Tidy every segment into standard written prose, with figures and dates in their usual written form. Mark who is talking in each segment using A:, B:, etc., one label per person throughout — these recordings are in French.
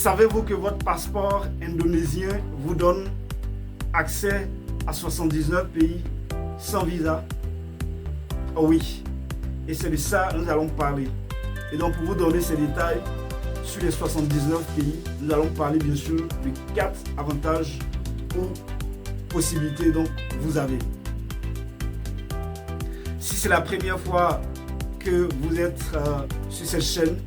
A: Savez-vous que votre passeport indonésien vous donne accès à 79 pays sans visa? Oh oui, et c'est de ça que nous allons parler. Et donc pour vous donner ces détails sur les 79 pays, nous allons parler bien sûr de 4 avantages ou possibilités donc vous avez. Si c'est la première fois que vous êtes sur cette chaîne,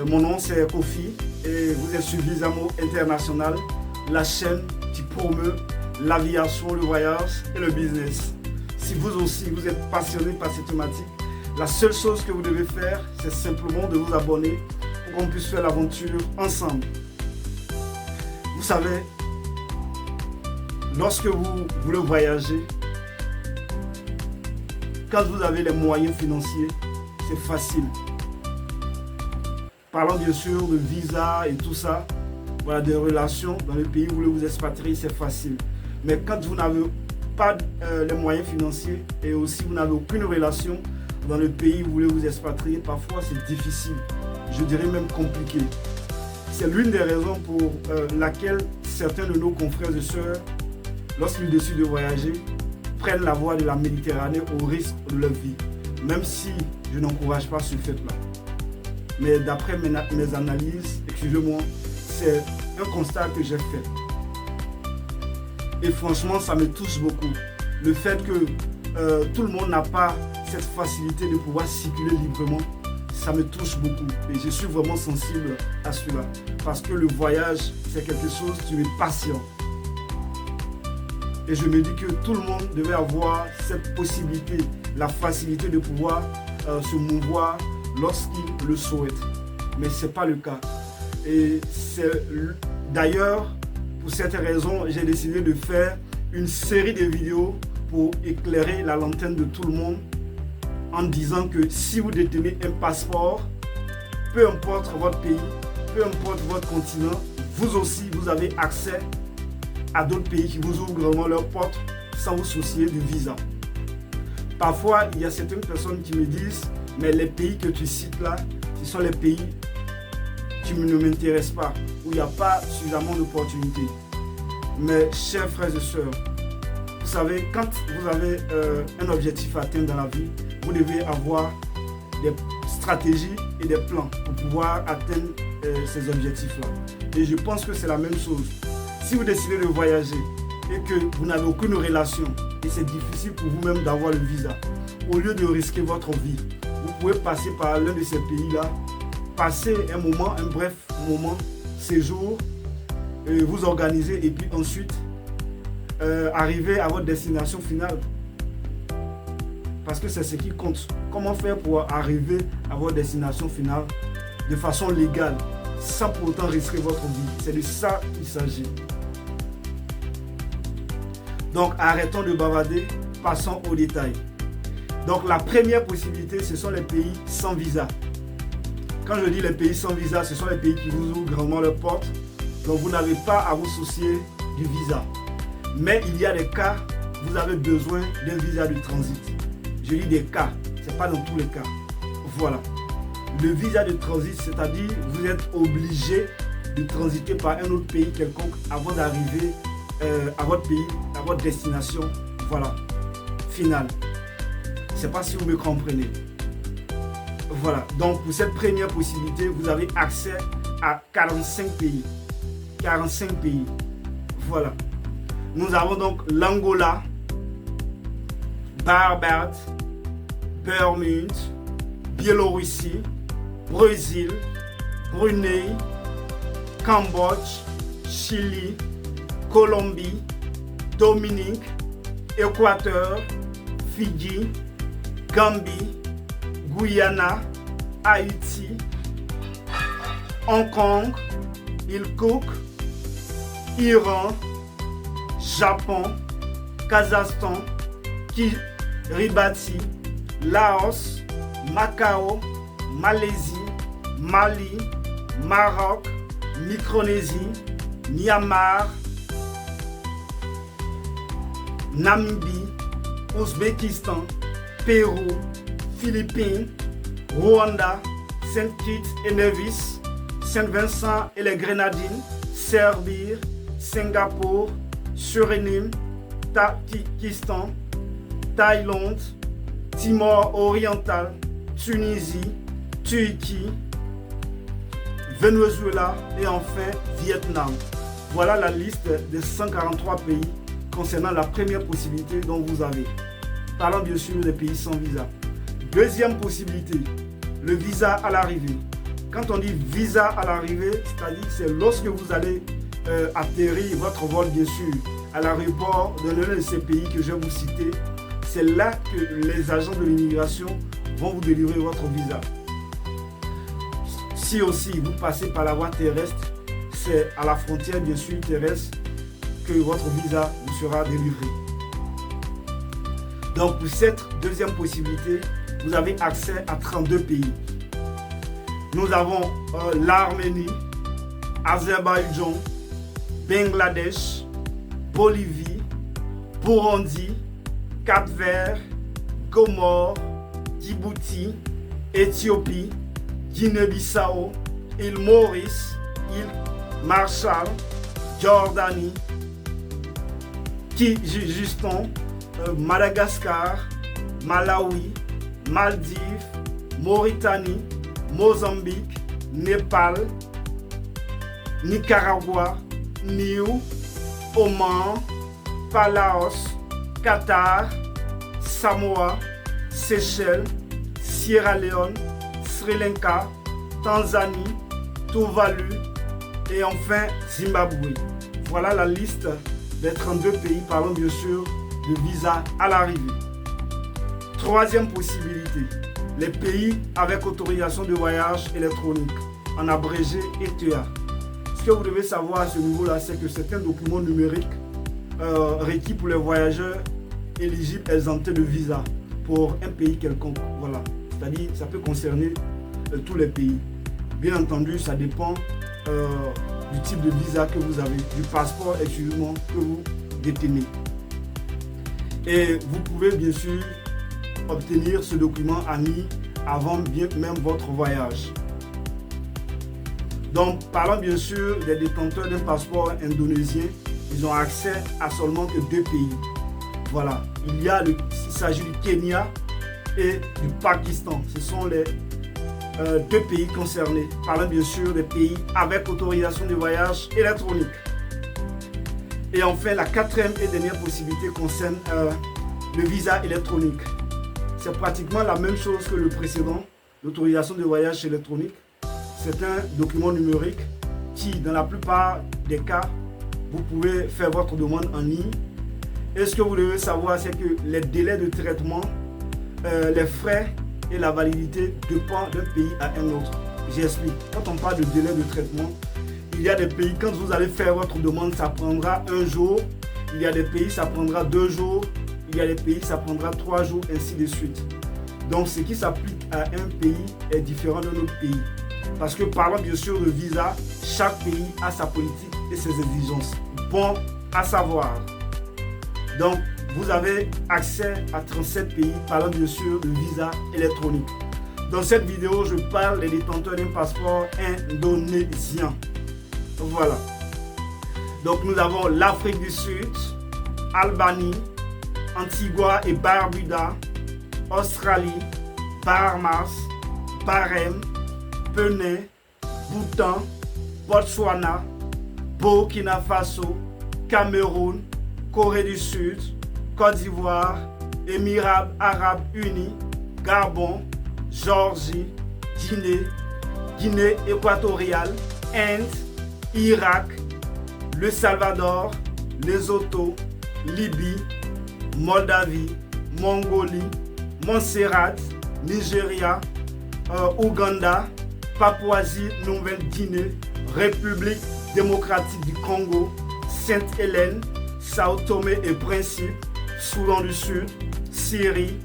A: mon nom c'est Kofi et vous êtes sur Visamo International, la chaîne qui promeut l'aviation, le voyage et le business. Si vous aussi vous êtes passionné par cette thématique, la seule chose que vous devez faire, c'est simplement de vous abonner pour qu'on puisse faire l'aventure ensemble. Vous savez, lorsque vous voulez voyager, quand vous avez les moyens financiers, c'est facile. Parlant bien sûr de visa et tout ça, voilà, des relations dans le pays où vous voulez vous expatrier, c'est facile. Mais quand vous n'avez pas les moyens financiers et aussi vous n'avez aucune relation dans le pays où vous voulez vous expatrier, parfois c'est difficile, je dirais même compliqué. C'est l'une des raisons pour laquelle certains de nos confrères et sœurs, lorsqu'ils décident de voyager, prennent la voie de la Méditerranée au risque de leur vie, même si je n'encourage pas ce fait-là. Mais d'après mes analyses, excusez-moi, c'est un constat que j'ai fait. Et franchement, ça me touche beaucoup. Le fait que tout le monde n'a pas cette facilité de pouvoir circuler librement, ça me touche beaucoup. Et je suis vraiment sensible à cela. Parce que le voyage, c'est quelque chose qui est patient. Et je me dis que tout le monde devait avoir cette possibilité, la facilité de pouvoir se mouvoir lorsqu'il le souhaite. Mais ce n'est pas le cas. Et c'est d'ailleurs, pour cette raison, j'ai décidé de faire une série de vidéos pour éclairer la lanterne de tout le monde en disant que si vous détenez un passeport, peu importe votre pays, peu importe votre continent, vous aussi, vous avez accès à d'autres pays qui vous ouvrent vraiment leurs portes sans vous soucier du visa. Parfois, il y a certaines personnes qui me disent « Mais les pays que tu cites là, ce sont les pays qui ne m'intéressent pas, où il n'y a pas suffisamment d'opportunités. » Mais chers frères et sœurs, vous savez, quand vous avez un objectif à atteindre dans la vie, vous devez avoir des stratégies et des plans pour pouvoir atteindre ces objectifs-là. Et je pense que c'est la même chose. Si vous décidez de voyager et que vous n'avez aucune relation et c'est difficile pour vous-même d'avoir le visa, au lieu de risquer votre vie, vous pouvez passer par l'un de ces pays-là, passer un moment, un bref moment, séjour, vous organiser et puis ensuite arriver à votre destination finale. Parce que c'est ce qui compte. Comment faire pour arriver à votre destination finale de façon légale, sans pour autant risquer votre vie. C'est de ça qu'il s'agit. Donc arrêtons de bavarder, passons aux détails. Donc la première possibilité, ce sont les pays sans visa. Quand je dis les pays sans visa, ce sont les pays qui vous ouvrent grandement leurs portes. Donc vous n'avez pas à vous soucier du visa. Mais il y a des cas, vous avez besoin d'un visa de transit. Je dis des cas, ce n'est pas dans tous les cas. Voilà. Le visa de transit, c'est-à-dire vous êtes obligé de transiter par un autre pays quelconque avant d'arriver à votre pays, à votre destination, voilà, finale. Je ne sais pas si vous me comprenez. Voilà, donc pour cette première possibilité, vous avez accès à 45 pays. 45 pays. Voilà. Nous avons donc l'Angola, Barbade, Bermude, Biélorussie, Brésil, Brunei, Cambodge, Chili, Colombie, Dominique, Équateur, Fidji, Gambie, Guyana, Haïti, Hong Kong, île Cook, Iran, Japon, Kazakhstan, Kiribati, Laos, Macao, Malaisie, Mali, Maroc, Micronésie, Myanmar, Namibie, Ouzbékistan, Pérou, Philippines, Rwanda, Saint-Kitts et Nevis, Saint-Vincent et les Grenadines, Serbie, Singapour, Suriname, Tadjikistan, Thaïlande, Timor oriental, Tunisie, Turquie, Venezuela et enfin Vietnam. Voilà la liste des 143 pays concernant la première possibilité dont vous avez. Parlons bien sûr des pays sans visa. Deuxième possibilité, le visa à l'arrivée. Quand on dit visa à l'arrivée, c'est-à-dire que c'est lorsque vous allez atterrir votre vol bien sûr à l'aéroport de l'un de ces pays que je vais vous citer. C'est là que les agents de l'immigration vont vous délivrer votre visa. Si aussi vous passez par la voie terrestre, c'est à la frontière bien sûr terrestre que votre visa vous sera délivré. Donc pour cette deuxième possibilité, vous avez accès à 32 pays. Nous avons l'Arménie, Azerbaïdjan, Bangladesh, Bolivie, Burundi, Cap-Vert, Comores, Djibouti, Éthiopie, Guinée-Bissau, île Maurice, île Marshall, Jordanie, Kyrgyzstan, Madagascar, Malawi, Maldives, Mauritanie, Mozambique, Népal, Nicaragua, Niue, Oman, Palaos, Qatar, Samoa, Seychelles, Sierra Leone, Sri Lanka, Tanzanie, Tuvalu et enfin Zimbabwe. Voilà la liste des 32 pays, parlons bien sûr de visa à l'arrivée. Troisième possibilité, les pays avec autorisation de voyage électronique, en abrégé ETA. Ce que vous devez savoir à ce niveau-là, c'est que certains documents numériques requis pour les voyageurs éligibles exemptés de visa pour un pays quelconque. Voilà. C'est-à-dire ça peut concerner tous les pays. Bien entendu, ça dépend du type de visa que vous avez, du passeport exclusivement que vous détenez. Et vous pouvez bien sûr obtenir ce document AMI avant bien même votre voyage. Donc, parlons bien sûr des détenteurs d'un passeport indonésien. Ils ont accès à seulement que 2 pays. Voilà. Il s'agit du Kenya et du Pakistan. Ce sont les 2 pays concernés. Parlons bien sûr des pays avec autorisation de voyage électronique. Et enfin, la quatrième et dernière possibilité concerne le visa électronique. C'est pratiquement la même chose que le précédent, l'autorisation de voyage électronique. C'est un document numérique qui, dans la plupart des cas, vous pouvez faire votre demande en ligne. Et ce que vous devez savoir, c'est que les délais de traitement, les frais et la validité dépendent d'un pays à un autre. J'explique. Quand on parle de délai de traitement, il y a des pays, quand vous allez faire votre demande, ça prendra 1 jour. Il y a des pays, ça prendra 2 jours. Il y a des pays, ça prendra 3 jours, ainsi de suite. Donc, ce qui s'applique à un pays est différent d'un autre pays. Parce que parlant bien sûr de visa, chaque pays a sa politique et ses exigences. Bon à savoir. Donc, vous avez accès à 37 pays, parlant bien sûr de visa électronique. Dans cette vidéo, je parle des détenteurs d'un passeport indonésien. Voilà. Donc, nous avons l'Afrique du Sud, Albanie, Antigua et Barbuda, Australie, Bahamas, Bahreïn, Bénin, Bhoutan, Botswana, Burkina Faso, Cameroun, Corée du Sud, Côte d'Ivoire, Émirats Arabes Unis, Gabon, Géorgie, Guinée équatoriale, Inde, Irak, Le Salvador, Lesotho, Libye, Moldavie, Mongolie, Montserrat, Nigeria, Ouganda, Papouasie-Nouvelle-Guinée, République démocratique du Congo, Sainte-Hélène, Sao Tomé et Principe, Soudan du Sud, Syrie,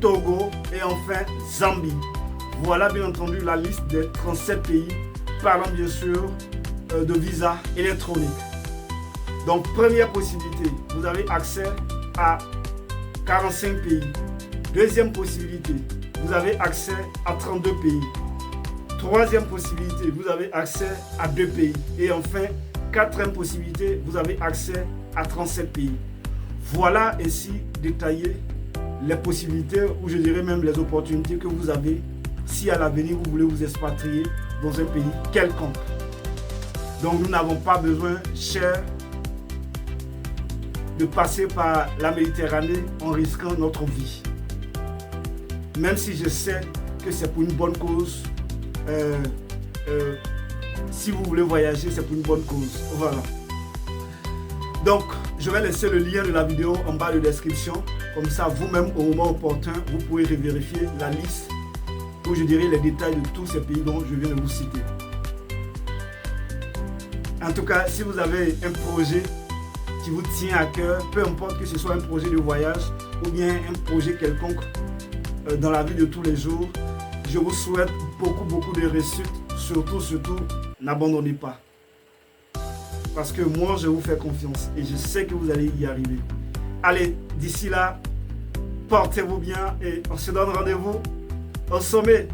A: Togo et enfin Zambie. Voilà bien entendu la liste des 37 pays parlant bien sûr de visa électronique. Donc première possibilité, vous avez accès à 45 pays. Deuxième possibilité, vous avez accès à 32 pays. Troisième possibilité, vous avez accès à 2 pays. Et enfin, quatrième possibilité, vous avez accès à 37 pays. Voilà ainsi détaillé les possibilités, ou je dirais même les opportunités que vous avez si à l'avenir vous voulez vous expatrier dans un pays quelconque. Donc nous n'avons pas besoin, cher, de passer par la Méditerranée en risquant notre vie. Même si je sais que c'est pour une bonne cause, si vous voulez voyager, c'est pour une bonne cause. Voilà. Donc, je vais laisser le lien de la vidéo en bas de description. Comme ça, vous-même, au moment opportun, vous pourrez vérifier la liste où je dirai les détails de tous ces pays dont je viens de vous citer. En tout cas, si vous avez un projet qui vous tient à cœur, peu importe que ce soit un projet de voyage ou bien un projet quelconque dans la vie de tous les jours, je vous souhaite beaucoup de réussite. Surtout, n'abandonnez pas. Parce que moi, je vous fais confiance et je sais que vous allez y arriver. Allez, d'ici là, portez-vous bien et on se donne rendez-vous au sommet.